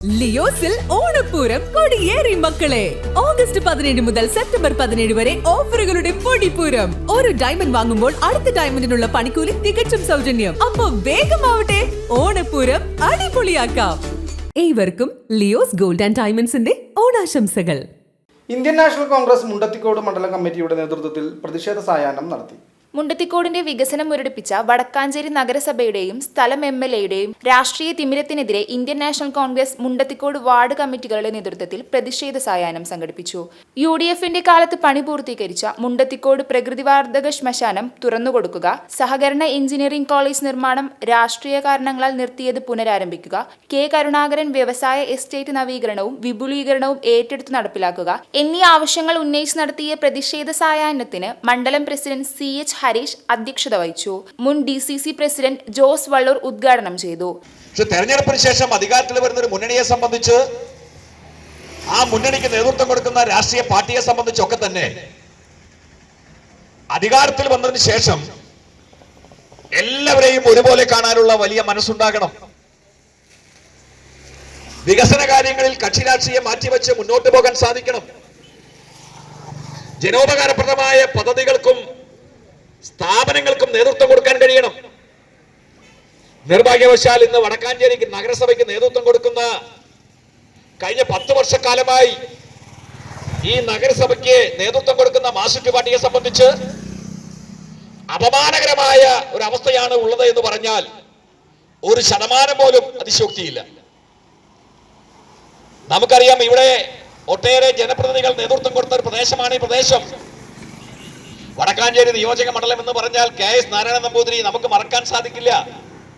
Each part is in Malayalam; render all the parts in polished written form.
ലിയോസിൽ ഓണപ്പൂരം കൊടിയേറി മക്കളെ. ഓഗസ്റ്റ് 17 മുതൽ സെപ്റ്റംബർ 17 വരെ ഓഫറുകളുടെ പൊടിപ്പൂരം. ഒരു ഡയമണ്ട് വാങ്ങുമ്പോൾ അടുത്ത ഡയമണ്ടിനുള്ള പണിക്കൂലി തികച്ചും സൗജന്യം. അപ്പൊ വേഗമാവട്ടെ, ഓണപ്പൂരം അടിപൊളിയാക്കാം. ഏവർക്കും ലിയോസ് ഗോൾഡ് ആൻഡ് ഡയമണ്ട്സിന്റെ ഓണാശംസകൾ. ഇന്ത്യൻ നാഷണൽ കോൺഗ്രസ് മുണ്ടത്തിക്കോട് മണ്ഡലം കമ്മിറ്റിയുടെ നേതൃത്വത്തിൽ പ്രതിഷേധ സായാഹ്നം നടത്തി. മുണ്ടത്തിക്കോടിന്റെ വികസനം മുരടിപ്പിച്ച വടക്കാഞ്ചേരി നഗരസഭയുടെയും സ്ഥലം MLAയുടെയും രാഷ്ട്രീയ തിമിരത്തിനെതിരെ Indian national Congress Mundathikode ward കമ്മിറ്റികളുടെ നേതൃത്വത്തിൽ പ്രതിഷേധ സായാഹ്നം സംഘടിപ്പിച്ചു. UDFന്റെ കാലത്ത് പണി പൂർത്തീകരിച്ച മുണ്ടത്തിക്കോട് പ്രകൃതിവാതക ശ്മശാനം തുറന്നുകൊടുക്കുക, സഹകരണ എഞ്ചിനീയറിംഗ് കോളേജ് നിർമ്മാണം രാഷ്ട്രീയ കാരണങ്ങളാൽ നിർത്തിയത് പുനരാരംഭിക്കുക, K. കരുണാകരൻ വ്യവസായ എസ്റ്റേറ്റ് നവീകരണവും വിപുലീകരണവും ഏറ്റെടുത്ത് നടപ്പിലാക്കുക എന്നീ ആവശ്യങ്ങൾ ഉന്നയിച്ച് നടത്തിയ പ്രതിഷേധ സായാഹ്നത്തിന് മണ്ഡലം പ്രസിഡന്റ് CH ഹരീഷ് അധ്യക്ഷത വഹിച്ചു. മുൻ DCC പ്രസിഡന്റ് ജോസ് വള്ളൂർ ഉദ്ഘാടനം ചെയ്തു. തെരഞ്ഞെടുപ്പിന് ശേഷം അധികാരത്തിൽ വരുന്ന ഒരു മുന്നണിയെ സംബന്ധിച്ച്, ആ മുന്നണിക്ക് നേതൃത്വം കൊടുക്കുന്ന രാഷ്ട്രീയ പാർട്ടിയെ സംബന്ധിച്ചൊക്കെ തന്നെ അധികാരത്തിൽ വന്നതിന് ശേഷം എല്ലാവരെയും ഒരുപോലെ കാണാനുള്ള വലിയ മനസ്സുണ്ടാകണം. വികസന കാര്യങ്ങളിൽ കക്ഷി രാഷ്ട്രീയം മാറ്റിവെച്ച് മുന്നോട്ട് പോകാൻ സാധിക്കണം. ജനോപകാരപ്രദമായ പദ്ധതികൾക്കും സ്ഥാപനങ്ങൾക്കും നേതൃത്വം കൊടുക്കാൻ കഴിയണം. നിർഭാഗ്യവശാൽ ഇന്ന് വടക്കാഞ്ചേരി നഗരസഭയ്ക്ക് നേതൃത്വം കൊടുക്കുന്ന കഴിഞ്ഞ 10 വർഷക്കാലമായി ഈ നഗരസഭയ്ക്ക് നേതൃത്വം കൊടുക്കുന്ന മാർക്സിസ്റ്റ് പാർട്ടിയെ സംബന്ധിച്ച് അപമാനകരമായ ഒരു അവസ്ഥയാണ് ഉള്ളത് എന്ന് പറഞ്ഞാൽ 1% പോലും അതിശയോക്തിയില്ല. നമുക്കറിയാം, ഇവിടെ ഒട്ടേറെ ജനപ്രതിനിധികൾ നേതൃത്വം കൊടുത്ത ഒരു പ്രദേശമാണ് ഈ പ്രദേശം. വടക്കാഞ്ചേരി നിയോജക മണ്ഡലം എന്ന് പറഞ്ഞാൽ KS നാരായണൻ നമ്പൂതിരി നമുക്ക് മറക്കാൻ സാധിക്കില്ല.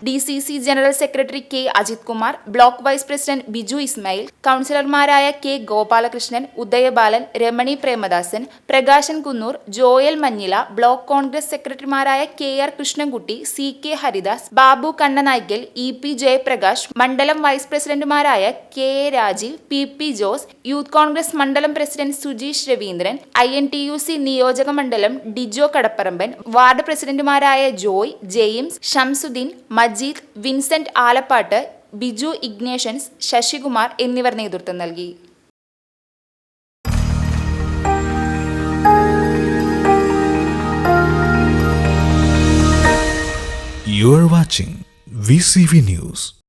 DCC general secretary K. Ajith Kumar, block vice president Biju Ismail, കൗൺസിലർമാരായ K. Gopalakrishnan, Udayabalan, Ramani Premadasan, Prakashan Kunnoor, Joel Manjila, block Congress സെക്രട്ടറിമാരായ KR Krishnankutty, CK Haridas, Babu Kannanaikkal, EP Jayaprakash, മണ്ഡലം വൈസ് പ്രസിഡന്റുമാരായ KA Rajeev, PP Jose, youth Congress മണ്ഡലം പ്രസിഡന്റ് സുജീഷ് രവീന്ദ്രൻ, INTUC നിയോജക മണ്ഡലം ഡിജോ കടപ്പറമ്പൻ, വാർഡ് പ്രസിഡന്റുമാരായ Joy, James, Shamsuddin, Majeed, Vincent Alappatt, Biju Ignatius, Sasikumar എന്നിവർ നേതൃത്വം നൽകി. You are watching VCV News.